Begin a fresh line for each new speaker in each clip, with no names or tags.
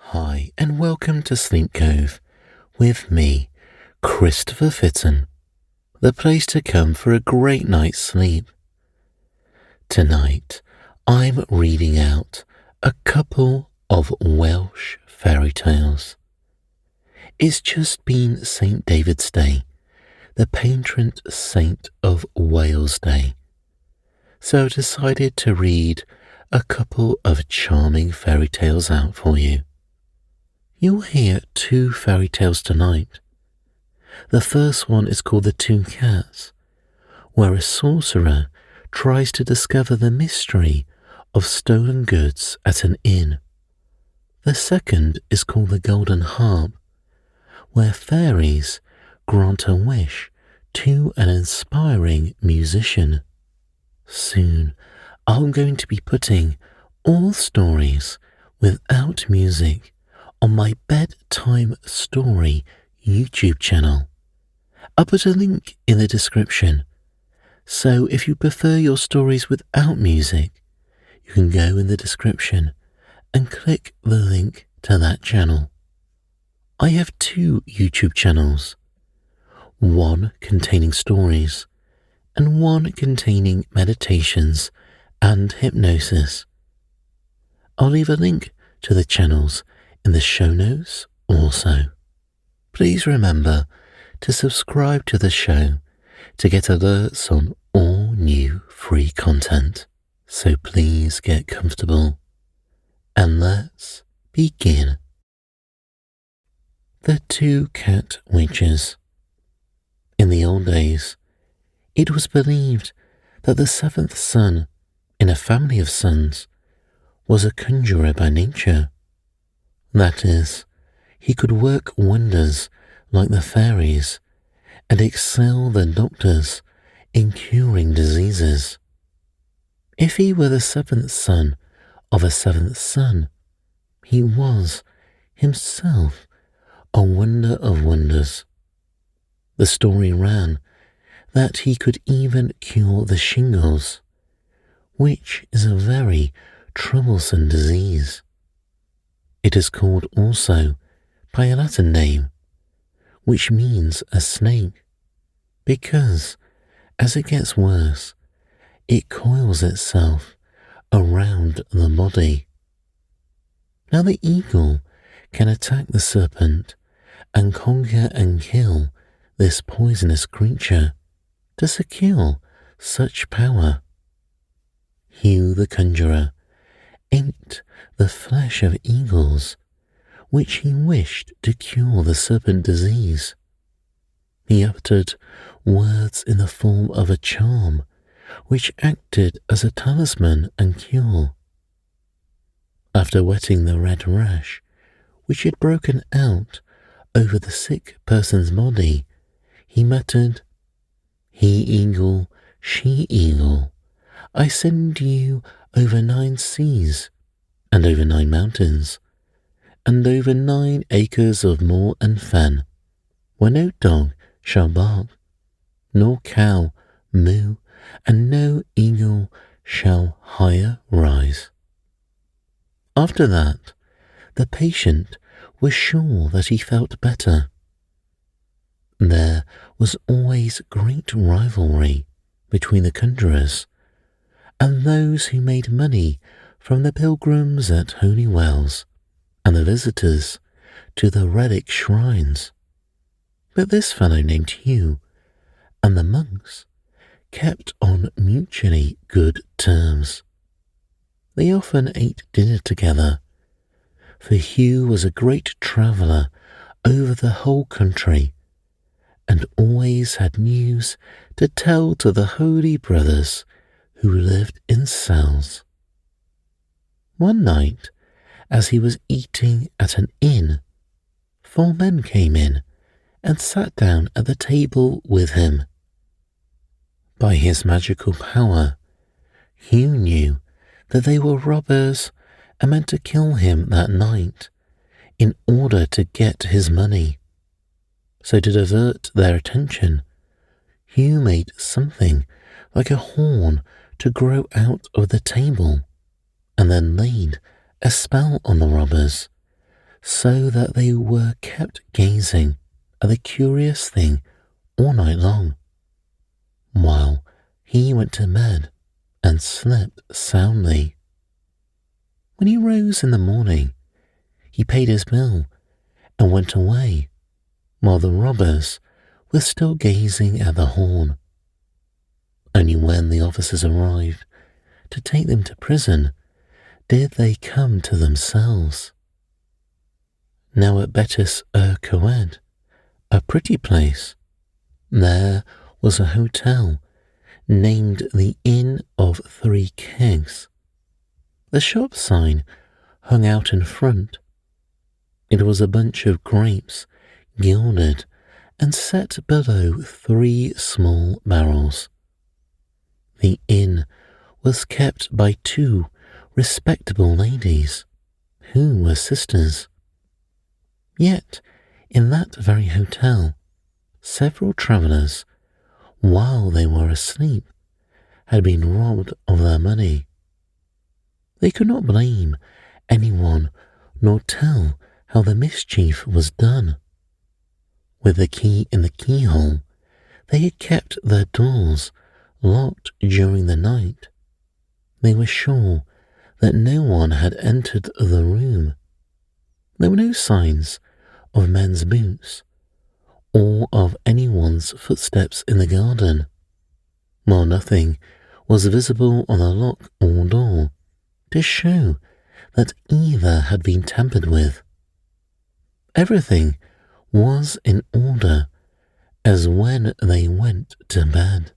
Hi, and welcome to Sleep Cove with me, Christopher Fitton, the place to come for a great night's sleep. Tonight, I'm reading out a couple of Welsh fairy tales. It's just been St. David's Day, the patron saint of Wales Day, so I decided to read a couple of charming fairy tales out for you. You'll hear two fairy tales tonight. The first one is called The Two Cats, where a sorcerer tries to discover the mystery of stolen goods at an inn. The second is called The Golden Harp, where fairies grant a wish to an inspiring musician. Soon, I'm going to be putting all stories without music on my bedtime story YouTube channel. I'll put a link in the description, so if you prefer your stories without music, you can go in the description and click the link to that channel. I have two YouTube channels, one containing stories and one containing meditations and hypnosis. I'll leave a link to the channels in the show notes also. Please remember to subscribe to the show to get alerts on all new free content. So please get comfortable and let's begin. The Two Cat Witches. In the old days, it was believed that the seventh son in a family of sons was a conjurer by nature. That is, he could work wonders like the fairies and excel the doctors in curing diseases. If he were the seventh son of a seventh son, he was himself a wonder of wonders. The story ran that he could even cure the shingles, which is a very troublesome disease. It is called also by a Latin name, which means a snake, because as it gets worse, it coils itself around the body. Now the eagle can attack the serpent and conquer and kill this poisonous creature to secure such power. Hugh the conjurer ate the flesh of eagles, which he wished to cure the serpent disease. He uttered words in the form of a charm, which acted as a talisman and cure. After wetting the red rash, which had broken out over the sick person's body, he muttered, "He-eagle, she-eagle, I send you over 9 seas, and over 9 mountains, and over 9 acres of moor and fen, where no dog shall bark, nor cow moo, and no eagle shall higher rise." After that, the patient was sure that he felt better. There was always great rivalry between the conjurers and those who made money from the pilgrims at Holy Wells and the visitors to the relic shrines. But this fellow named Hugh and the monks kept on mutually good terms. They often ate dinner together, for Hugh was a great traveller over the whole country and always had news to tell to the holy brothers who lived in cells. One night, as he was eating at an inn, 4 men came in and sat down at the table with him. By his magical power, Hugh knew that they were robbers and meant to kill him that night in order to get his money. So to divert their attention, Hugh made something like a horn to grow out of the table, and then laid a spell on the robbers, so that they were kept gazing at the curious thing all night long, while he went to bed and slept soundly. When he rose in the morning, he paid his bill and went away, while the robbers were still gazing at the horn. Only when the officers arrived to take them to prison did they come to themselves. Now at Betis Coed, a pretty place, there was a hotel named the Inn of Three Kegs. The shop sign hung out in front. It was a bunch of grapes, gilded and set below 3 small barrels. The inn was kept by 2 respectable ladies, who were sisters. Yet, in that very hotel, several travellers, while they were asleep, had been robbed of their money. They could not blame anyone nor tell how the mischief was done. With the key in the keyhole, they had kept their doors locked during the night. They were sure that no one had entered the room. There were no signs of men's boots or of anyone's footsteps in the garden, while nothing was visible on the lock or door to show that either had been tampered with. Everything was in order as when they went to bed.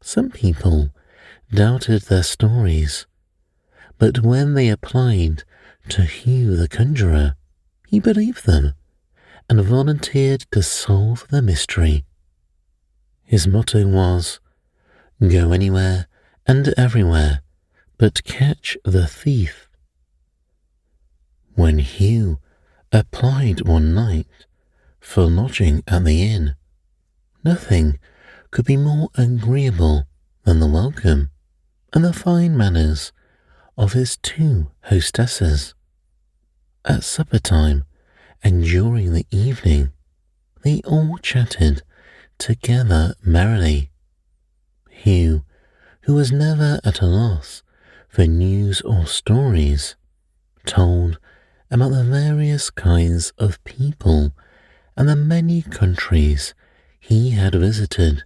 Some people doubted their stories, but when they applied to Hugh the conjurer, he believed them and volunteered to solve the mystery. His motto was, "Go anywhere and everywhere, but catch the thief." When Hugh applied one night for lodging at the inn, nothing could be more agreeable than the welcome and the fine manners of his 2 hostesses. At supper time and during the evening, they all chatted together merrily. Hugh, who was never at a loss for news or stories, told about the various kinds of people and the many countries he had visited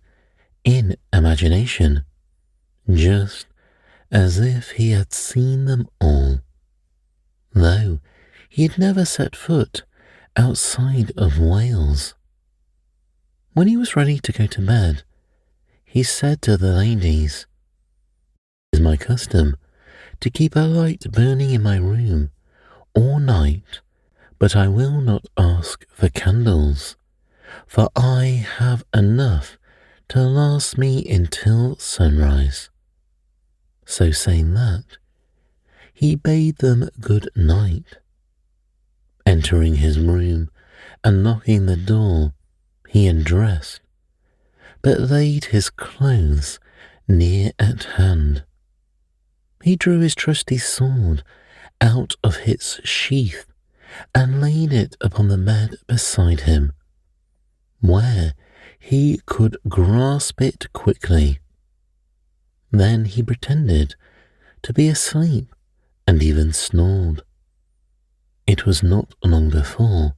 in imagination, just as if he had seen them all, though he had never set foot outside of Wales. When he was ready to go to bed, he said to the ladies, "It is my custom to keep a light burning in my room all night, but I will not ask for candles, for I have enough to last me until sunrise." So saying that, he bade them good night. Entering his room and locking the door, he undressed, but laid his clothes near at hand. He drew his trusty sword out of its sheath and laid it upon the bed beside him, where he could grasp it quickly. Then he pretended to be asleep and even snored. It was not long before,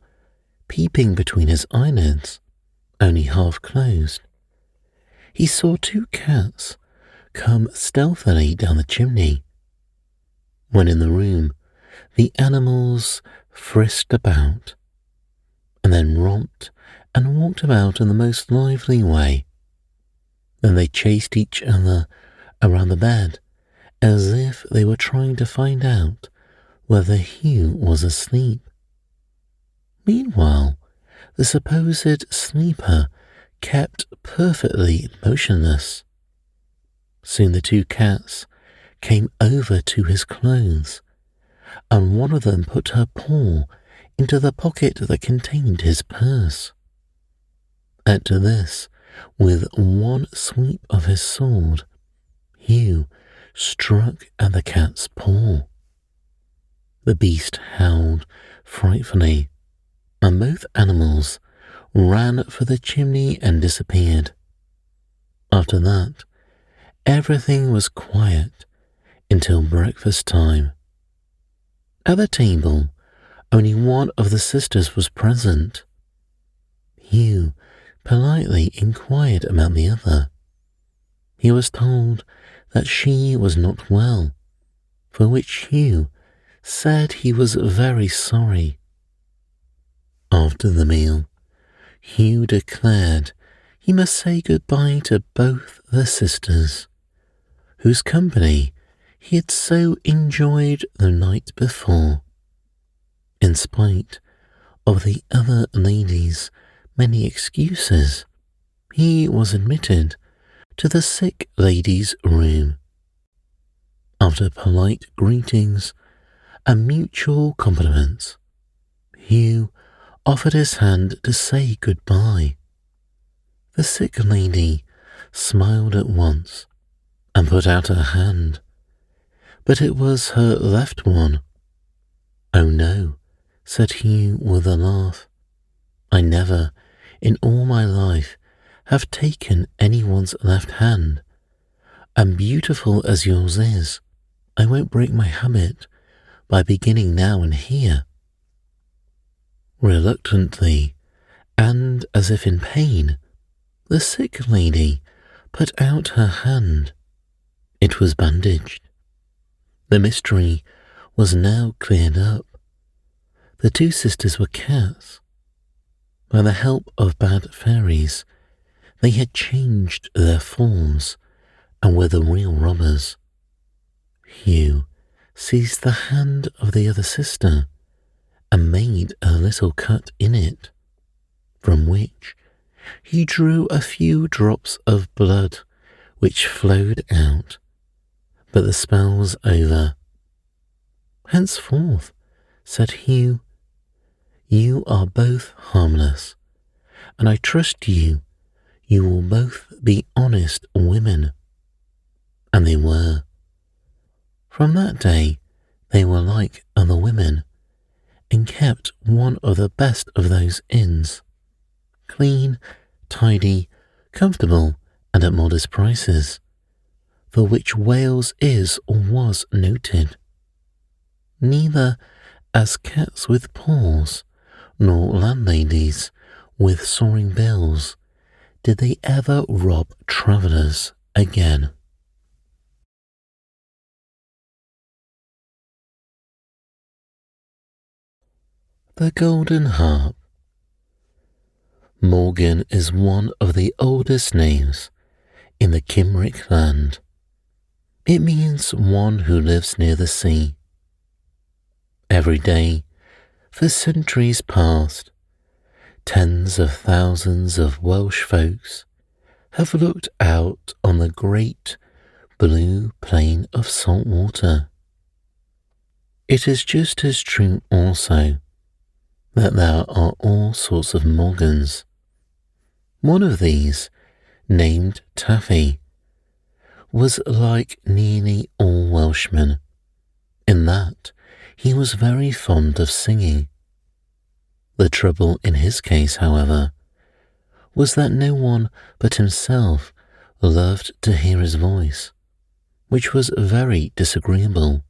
peeping between his eyelids, only half closed, he saw 2 cats come stealthily down the chimney. When in the room, the animals frisked about, and then romped and walked about in the most lively way. Then they chased each other around the bed, as if they were trying to find out whether Hugh was asleep. Meanwhile, the supposed sleeper kept perfectly motionless. Soon the 2 cats came over to his clothes, and one of them put her paw into the pocket that contained his purse. At this, with one sweep of his sword, Hugh struck at the cat's paw. The beast howled frightfully, and both animals ran for the chimney and disappeared. After that, everything was quiet until breakfast time. At the table, only one of the sisters was present. Hugh politely inquired about the other. He was told that she was not well, for which Hugh said he was very sorry. After the meal, Hugh declared he must say goodbye to both the sisters, whose company he had so enjoyed the night before. In spite of the other ladies' many excuses, he was admitted to the sick lady's room. After polite greetings and mutual compliments, Hugh offered his hand to say goodbye. The sick lady smiled at once and put out her hand, but it was her left one. "Oh no," said Hugh with a laugh. "I never, in all my life, have taken anyone's left hand, and beautiful as yours is, I won't break my habit by beginning now and here." Reluctantly, and as if in pain, the sick lady put out her hand. It was bandaged. The mystery was now cleared up. The two sisters were cats. By the help of bad fairies, they had changed their forms and were the real robbers. Hugh seized the hand of the other sister and made a little cut in it, from which he drew a few drops of blood which flowed out, but the spell was over. "Henceforth," said Hugh, "you are both harmless, and I trust you will both be honest women." And they were. From that day, they were like other women, and kept one of the best of those inns, clean, tidy, comfortable, and at modest prices, for which Wales is or was noted. Neither as cats with paws, nor landladies with soaring bills, did they ever rob travellers again. The Golden Harp. Morgan is one of the oldest names in the Cymric land. It means one who lives near the sea. Every day, for centuries past, tens of thousands of Welsh folks have looked out on the great blue plain of salt water. It is just as true also that there are all sorts of Morgans. One of these, named Taffy, was like nearly all Welshmen, in that he was very fond of singing. The trouble in his case, however, was that no one but himself loved to hear his voice, which was very disagreeable.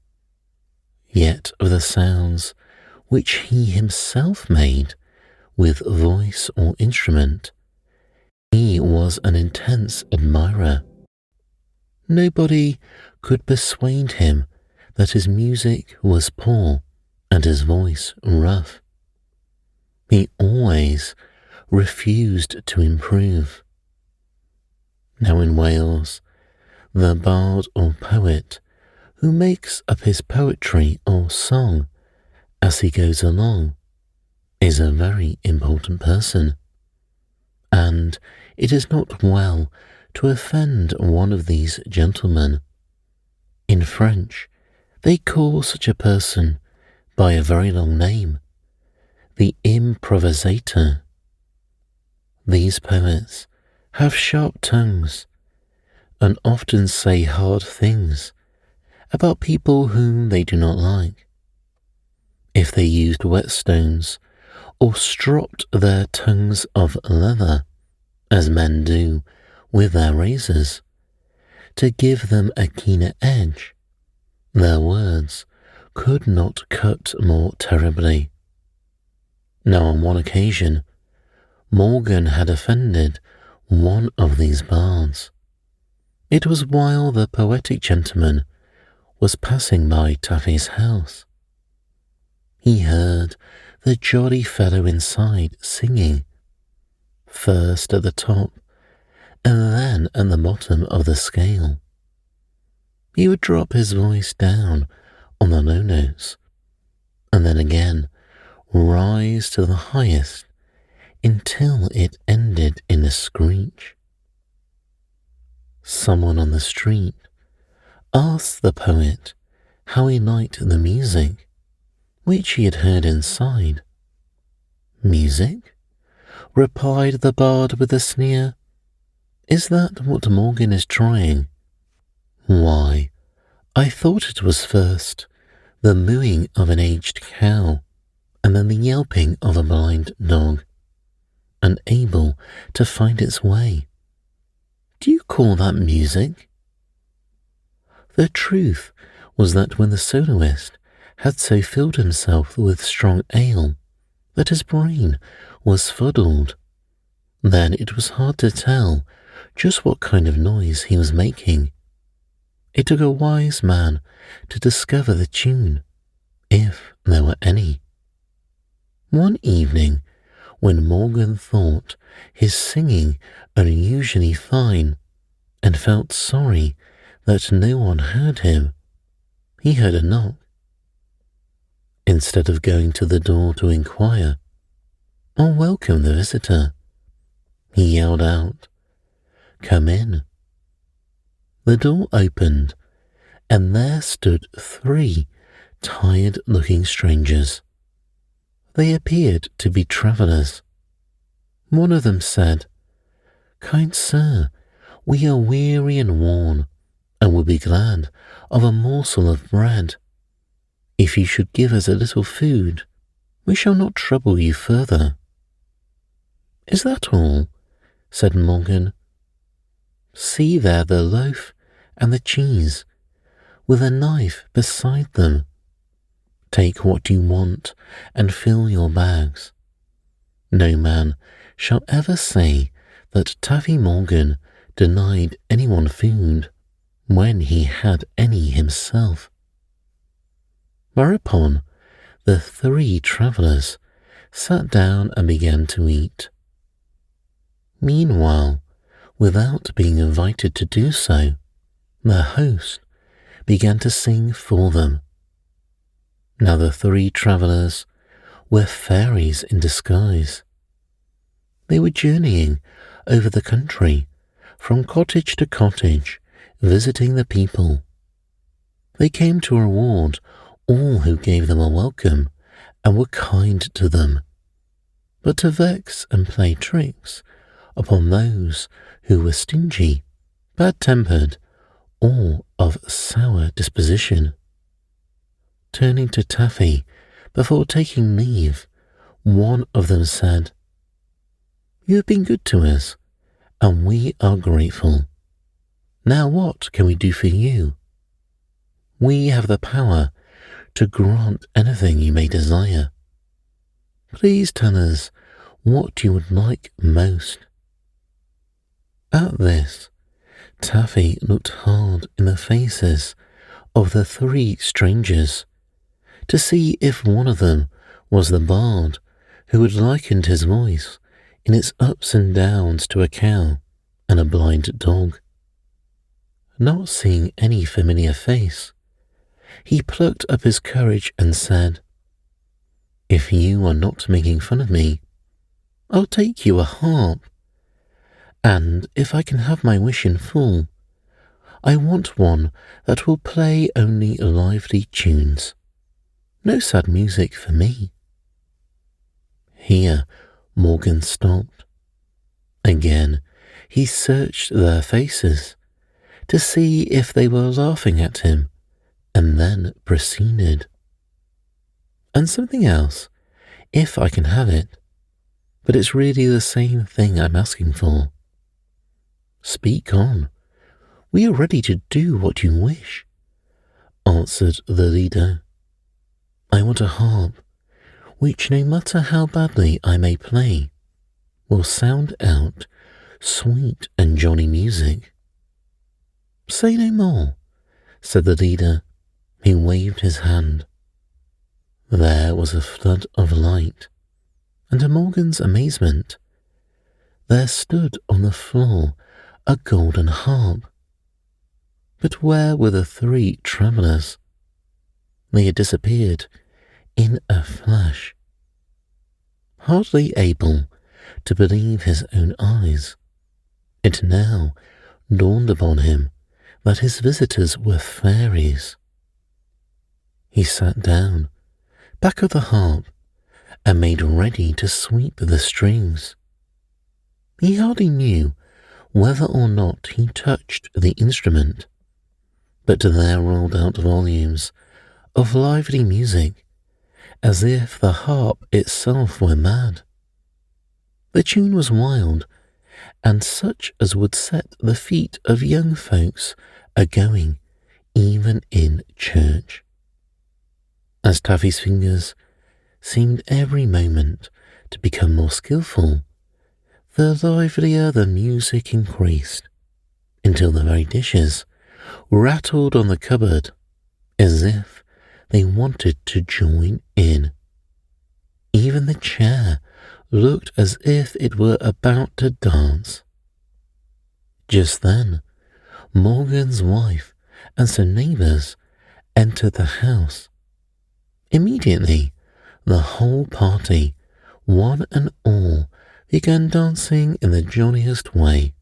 Yet of the sounds which he himself made with voice or instrument, he was an intense admirer. Nobody could persuade him that his music was poor and his voice rough. He always refused to improve. Now in Wales, the bard or poet who makes up his poetry or song as he goes along is a very important person, and it is not well to offend one of these gentlemen. In French, they call such a person by a very long name, the improvisator. These poets have sharp tongues and often say hard things about people whom they do not like. if they used whetstones or stropped their tongues of leather, as men do with their razors, to give them a keener edge, their words could not cut more terribly. Now on one occasion, Morgan had offended one of these bards. It was while the poetic gentleman was passing by Taffy's house. He heard the jolly fellow inside singing, first at the top and then at the bottom of the scale. He would drop his voice down on the low notes, and then again rise to the highest until it ended in a screech. Someone on the street asked the poet how he liked the music, which he had heard inside. "Music?" replied the bard with a sneer. "Is that what Morgan is trying? Why, I thought it was first the mooing of an aged cow, and then the yelping of a blind dog, unable to find its way. Do you call that music?" The truth was that when the soloist had so filled himself with strong ale that his brain was fuddled, then it was hard to tell just what kind of noise he was making. It took a wise man to discover the tune, if there were any. One evening, when Morgan thought his singing unusually fine and felt sorry that no one heard him, he heard a knock. Instead of going to the door to inquire or welcome the visitor, he yelled out, "Come in." The door opened, and there stood 3 tired-looking strangers. They appeared to be travellers. One of them said, "Kind sir, we are weary and worn, and would be glad of a morsel of bread. If you should give us a little food, we shall not trouble you further." "Is that all?" said Morgan. "See there the loaf and the cheese, with a knife beside them. Take what you want and fill your bags. No man shall ever say that Taffy Morgan denied anyone food when he had any himself." Whereupon the 3 travellers sat down and began to eat. Meanwhile, without being invited to do so, their host began to sing for them. Now the 3 travellers were fairies in disguise. They were journeying over the country, from cottage to cottage, visiting the people. They came to reward all who gave them a welcome and were kind to them, but to vex and play tricks upon those who were stingy, bad-tempered, or of sour disposition. Turning to Taffy before taking leave, one of them said, "You have been good to us, and we are grateful. Now what can we do for you? We have the power to grant anything you may desire. Please tell us what you would like most." At this, Taffy looked hard in the faces of the 3 strangers to see if one of them was the bard who had likened his voice in its ups and downs to a cow and a blind dog. Not seeing any familiar face, he plucked up his courage and said, "If you are not making fun of me, I'll take you a harp. And if I can have my wish in full, I want one that will play only lively tunes. No sad music for me." Here Morgan stopped. Again he searched their faces to see if they were laughing at him, and then proceeded. and something else, if I can have it, but it's really the same thing I'm asking for." "Speak on. We are ready to do what you wish," answered the leader. "I want a harp, which no matter how badly I may play, will sound out sweet and jolly music." "Say no more," said the leader, who waved his hand. There was a flood of light, and to Morgan's amazement, there stood on the floor a golden harp. But where were the three travellers? They had disappeared in a flash. Hardly able to believe his own eyes, it now dawned upon him that his visitors were fairies. He sat down, back of the harp, and made ready to sweep the strings. He hardly knew whether or not he touched the instrument, but there rolled out volumes of lively music, as if the harp itself were mad. The tune was wild, and such as would set the feet of young folks a-going, even in church. As Taffy's fingers seemed every moment to become more skillful, the livelier the music increased, until the very dishes rattled on the cupboard as if they wanted to join in. Even the chair looked as if it were about to dance. Just then, Morgan's wife and some neighbours entered the house. Immediately, the whole party, one and all, began dancing in the jolliest way.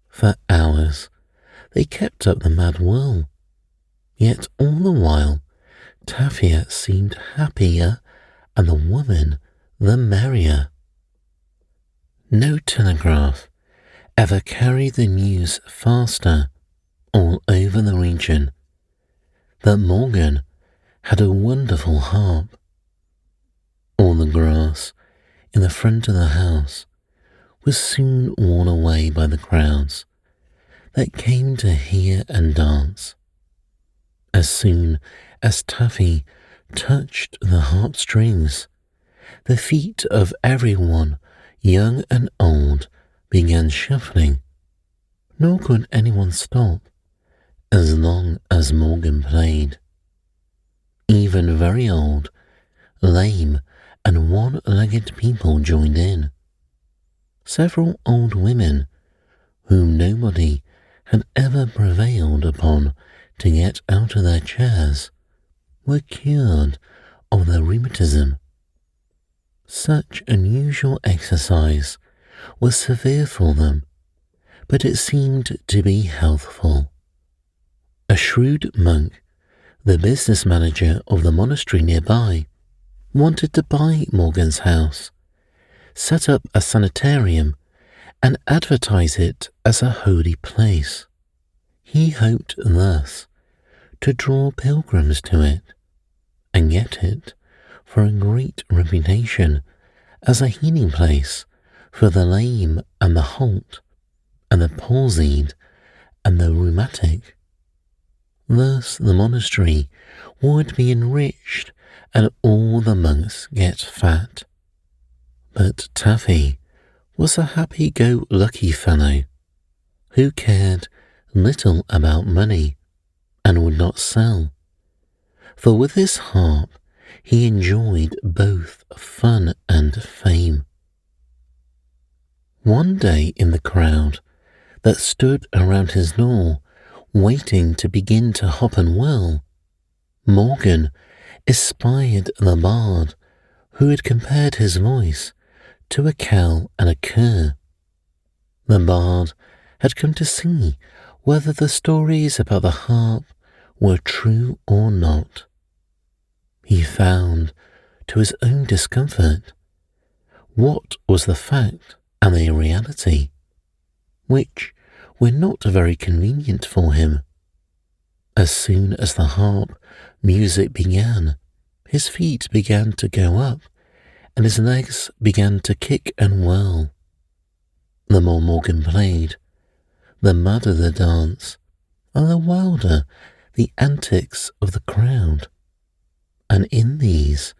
For hours, they kept up the mad whirl. Yet all the while, Taffia seemed happier, and the woman the merrier. No telegraph ever carried the news faster all over the region that Morgan had a wonderful harp. All the grass in the front of the house was soon worn away by the crowds that came to hear and dance. As soon as Taffy touched the harp strings, the feet of everyone, young and old, began shuffling, nor could anyone stop as long as Morgan played. Even very old, lame, and one-legged people joined in. Several old women, whom nobody had ever prevailed upon to get out of their chairs, were cured of their rheumatism. Such unusual exercise was severe for them, but it seemed to be healthful. A shrewd monk, the business manager of the monastery nearby, wanted to buy Morgan's house, set up a sanitarium, and advertise it as a holy place. He hoped thus to draw pilgrims to it, and get it for a great reputation as a healing place for the lame and the halt, and the palsied and the rheumatic. Thus the monastery would be enriched and all the monks get fat. But Taffy was a happy-go-lucky fellow who cared little about money and would not sell, for with his harp he enjoyed both fun and fame. One day in the crowd that stood around his door, waiting to begin to hop and whirl, Morgan espied the bard who had compared his voice to a cow and a cur. The bard had come to see whether the stories about the harp were true or not. He found, to his own discomfort, what was the fact and the reality, which were not very convenient for him. As soon as the harp music began, his feet began to go up, and his legs began to kick and whirl. The more Morgan played, the madder the dance, and the wilder the antics of the crowd. And in these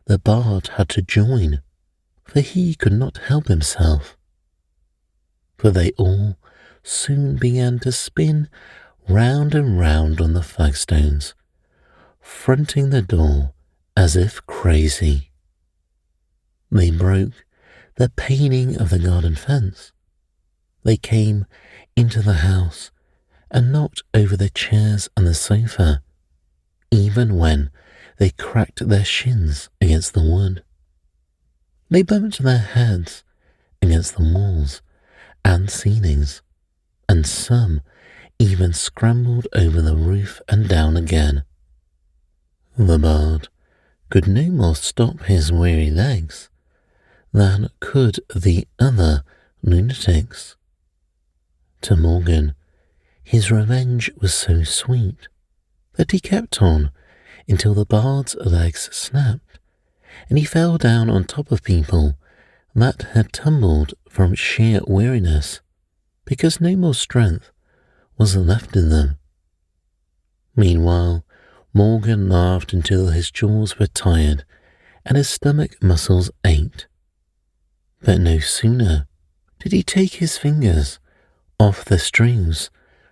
the bard had to join, for he could not help himself. For they all soon began to spin round and round on the flagstones, fronting the door as if crazy. They broke the paling of the garden fence. They came into the house and knocked over the chairs and the sofa, even when they cracked their shins against the wood. They bumped their heads against the walls and ceilings, and some even scrambled over the roof and down again. The bard could no more stop his weary legs than could the other lunatics. To Morgan, his revenge was so sweet that he kept on until the bard's legs snapped, and he fell down on top of people that had tumbled from sheer weariness, because no more strength was left in them. Meanwhile, Morgan laughed until his jaws were tired and his stomach muscles ached. But no sooner did he take his fingers off the strings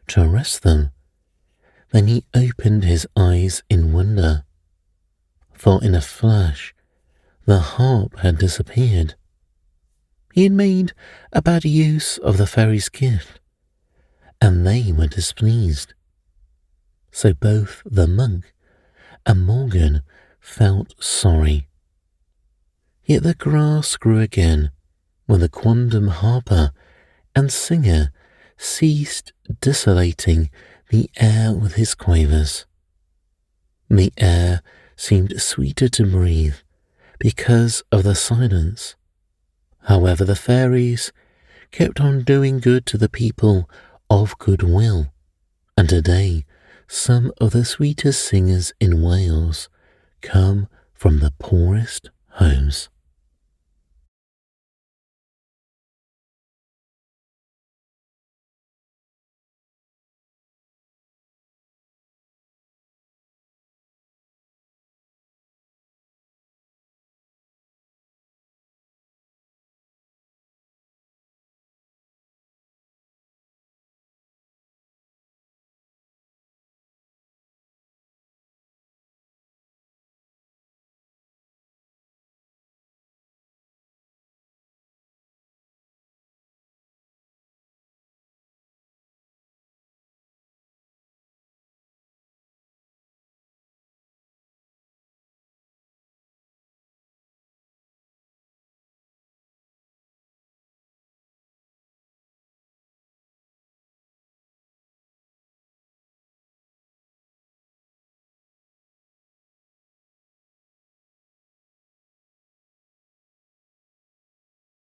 to rest them than he opened his eyes in wonder, for in a flash the harp had disappeared. He had made a bad use of the fairy's gift, and they were displeased. So both the monk and Morgan felt sorry. Yet the grass grew again when the quondam harper and singer ceased desolating the air with his quavers. The air seemed sweeter to breathe because of the silence. However, the fairies kept on doing good to the people of goodwill, and today some of the sweetest singers in Wales come from the poorest homes.